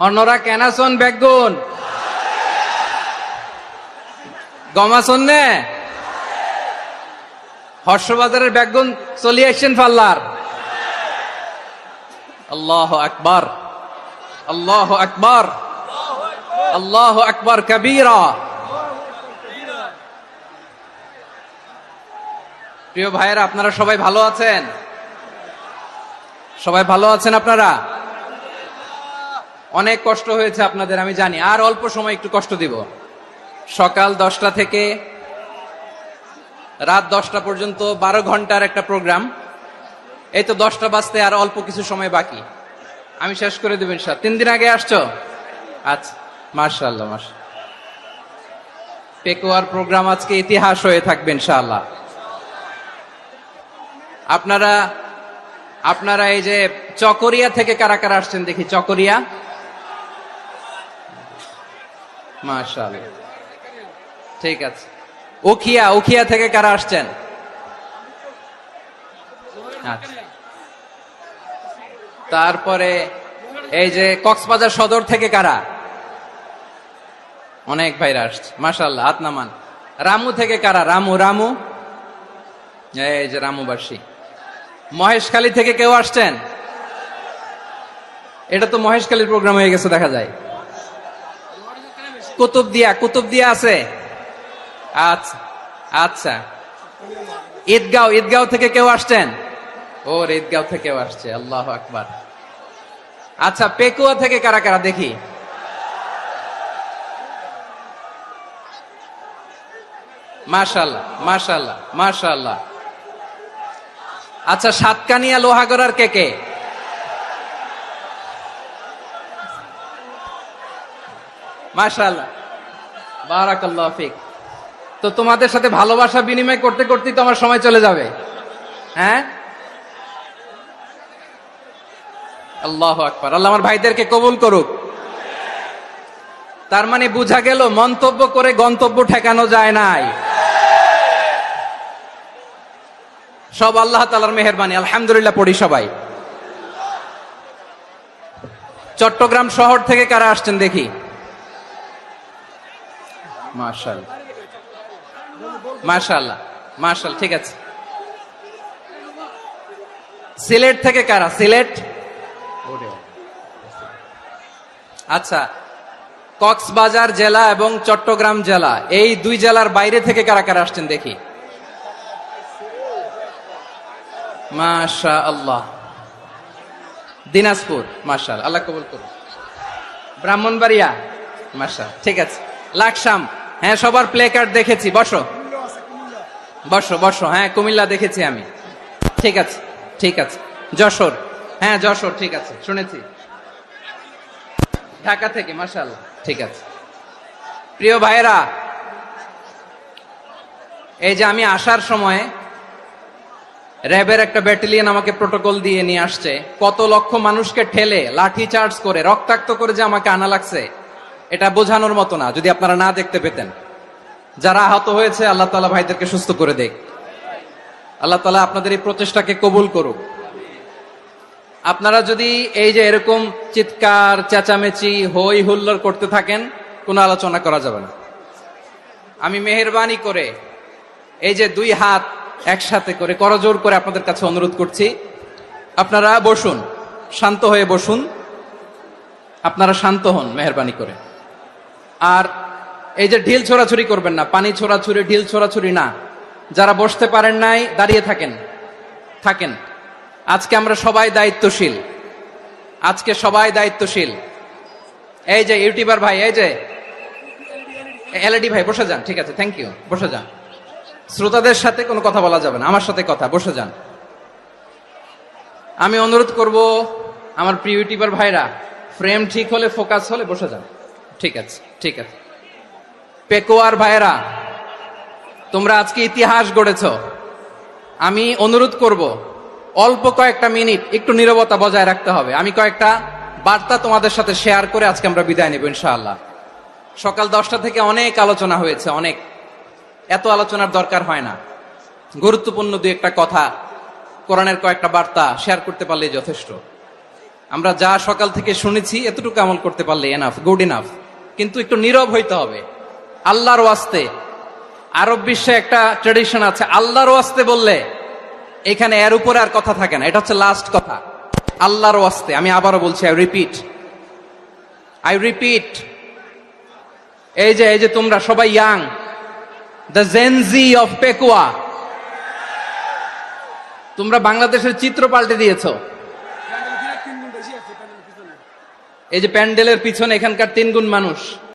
অন্যরা কেনাছন বেগুন গমাছন নে হর্ষবাজারের বেগুন চলি আসছেন পাল্লার। আল্লাহ আকবার, আল্লাহ আকবার, আল্লাহ আকবার কবীরা। প্রিয় ভাইয়েরা, আপনারা সবাই ভালো আছেন? সবাই ভালো আছেন? আপনারা অনেক কষ্ট হয়েছে আপনাদের, আমি জানি। আর অল্প সময় একটু কষ্ট দিব। সকাল 10টা থেকে রাত 10টা পর্যন্ত 12 ঘন্টার একটা প্রোগ্রাম। এই তো 10টা বাজতে আর অল্প কিছু সময় বাকি, আমি শেষ করে দেব ইনশাআল্লাহ। 3 দিন আগে আসছো? আচ্ছা, মাশাআল্লাহ মাশাআল্লাহ। পেকুয়ার প্রোগ্রাম আজকে ইতিহাস হয়ে থাকবে ইনশাআল্লাহ। আপনারা এই যে চকরিয়া থেকে কারা কারা আসছেন দেখি? চকরিয়া, মাশাআল্লাহ, ঠিক আছে। উখিয়া থেকে কারা আসছেন? আচ্ছা। তারপরে এই যে কক্সবাজার সদর থেকে কারা? অনেক ভাইরা আসছে, মাশাআল্লাহ, হাত নামান। রামু থেকে কারা? রামু, এই যে রামুবাসী। মহেশখালী থেকে কেউ আসছেন? এটা তো মহেশখালীর প্রোগ্রাম হয়ে গেছে দেখা যায়। কুতুবদিয়া আছে? আচ্ছা আচ্ছা। ঈদগাঁও থেকে কেউ আসছেন? ওর ঈদগাঁও থেকেও আসছে, আল্লাহু আকবার। আচ্ছা, পেকুয়া থেকে কারা কারা দেখি? মাশাআল্লাহ মাশাআল্লাহ মাশাআল্লাহ। আচ্ছা, সাতকানিয়া লোহাগড়ার কে? মাশাআল্লাহ, বারাকাল্লাহু ফিক। তো তোমাদের সাথে ভালোবাসা বিনিময় করতে করতেই তো আমার সময় চলে যাবে। হ্যাঁ, আল্লাহু আকবার। আল্লাহ আমার ভাইদেরকে কবুল করুক। তার মানে বুঝা গেল মন্তব্য করে গন্তব্য ঠেকানো যায় নাই, সব আল্লাহ তাআলার মেহেরবানি। আলহামদুলিল্লাহ পড়ি সবাই। চট্টগ্রাম শহর থেকে কারা আসছেন দেখি? মাশাআল্লাহ মাশাআল্লাহ মাশাআল্লাহ, ঠিক আছে। সিলেট থেকে কারা? সিলেট, আচ্ছা। কক্সবাজার জেলা এবং চট্টগ্রাম জেলা, এই দুই জেলার বাইরে থেকে কারা কারা আসছেন দেখি? মাশাআল্লাহ। দিনাজপুর, মাশাআল্লাহ, আল্লাহ কবুল করুন। ব্রাহ্মণবাড়িয়া, মাশাআল্লাহ, ঠিক আছে। লাকসাম, হ্যাঁ, সবার প্লে কার্ড দেখেছি। বসো বসো। হ্যাঁ, কুমিল্লা দেখেছি আমি, ঠিক আছে ঠিক আছে। যশোর, হ্যাঁ যশোর, ঠিক আছে, শুনেছি। ঢাকা থেকে, মাশাআল্লাহ, ঠিক আছে। প্রিয় ভাইয়েরা, এই যে আমি আসার সময় র্যাবের একটা ব্যাটালিয়ন আমাকে প্রোটোকল দিয়ে নিয়ে আসছে। কত লক্ষ মানুষকে ঠেলে লাঠি চার্জ করে রক্তাক্ত করে যে আমাকে আনা লাগছে, এটা বোঝানোর মতো না, যদি আপনারা না দেখতে পেতেন। যারা আহত হয়েছে, আল্লাহ তাআলা ভাইদেরকে সুস্থ করে দেখ। আল্লাহ তাআলা আপনাদের এই প্রচেষ্টাকে কবুল করুক। আপনারা যদি এই যে এরকম চিৎকার চেঁচামেচি হই হুল্লোড় করতে থাকেন, কোনো আলোচনা করা যাবে না। আমি মেহেরবানি করে এই যে 2 হাত একসাথে করে করজোর করে আপনাদের কাছে অনুরোধ করছি, আপনারা বসুন, শান্ত হয়ে বসুন। আপনারা শান্ত হন মেহেরবানি করে। আর এই যে ঢিল ছোড়াছুরি করবেন না, পানি ছোড়াছুরি, ঢিল ছোড়াছুরি না। যারা বসতে পারেন নাই, দাঁড়িয়ে থাকেন। আজকে আমরা সবাই দায়িত্বশীল, আজকে সবাই দায়িত্বশীল। এই যে ইউটিউবার ভাই, এই যে এলইডি ভাই, বসে যান, ঠিক আছে, থ্যাংক ইউ, বসে যান। শ্রোতাদের সাথে কোনো কথা বলা যাবে না, আমার সাথে কথা, বসে যান। আমি অনুরোধ করব আমার প্রিয় ইউটিউবার ভাইরা, ফ্রেম ঠিক হলে, ফোকাস হলে বসে যান, ঠিক আছে ঠিক আছে। পেকুয়ার ভাইরা, তোমরা আজকে ইতিহাস গড়েছ। আমি অনুরোধ করব অল্প কয়েকটা মিনিট একটু নীরবতা বজায় রাখতে হবে। আমি কয়েকটা বার্তা তোমাদের সাথে শেয়ার করে আজকে আমরা বিদায় নেব ইনশাআল্লাহ। সকাল 10টা থেকে অনেক আলোচনা হয়েছে, অনেক, এত আলোচনার দরকার হয় না। গুরুত্বপূর্ণ 2-1টা কথা, কোরআনের কয়েকটা বার্তা শেয়ার করতে পারলে যথেষ্ট। আমরা যা সকাল থেকে শুনেছি এতটুকু আমল করতে পারলে এনাফ, গুড ইনাফ। কিন্তু একটু নীরব হইতে হবে আল্লাহর ওয়াস্তে। আরব বিশ্বে একটা ট্রেডিশন আছে, আল্লাহর ওয়াস্তে বললে এখানে এর উপরে আর কথা থাকে না, এটা হচ্ছে লাস্ট কথা। আল্লাহর ওয়াস্তে, আমি আবারও বলছি, আই রিপিট, এই যে তোমরা সবাই young, the Gen Z of Pekua, তোমরা বাংলাদেশের চিত্র পাল্টে দিয়েছো। এই যে প্যান্ডেলের পিছনে এখানকার 3 গুণ মানুষ,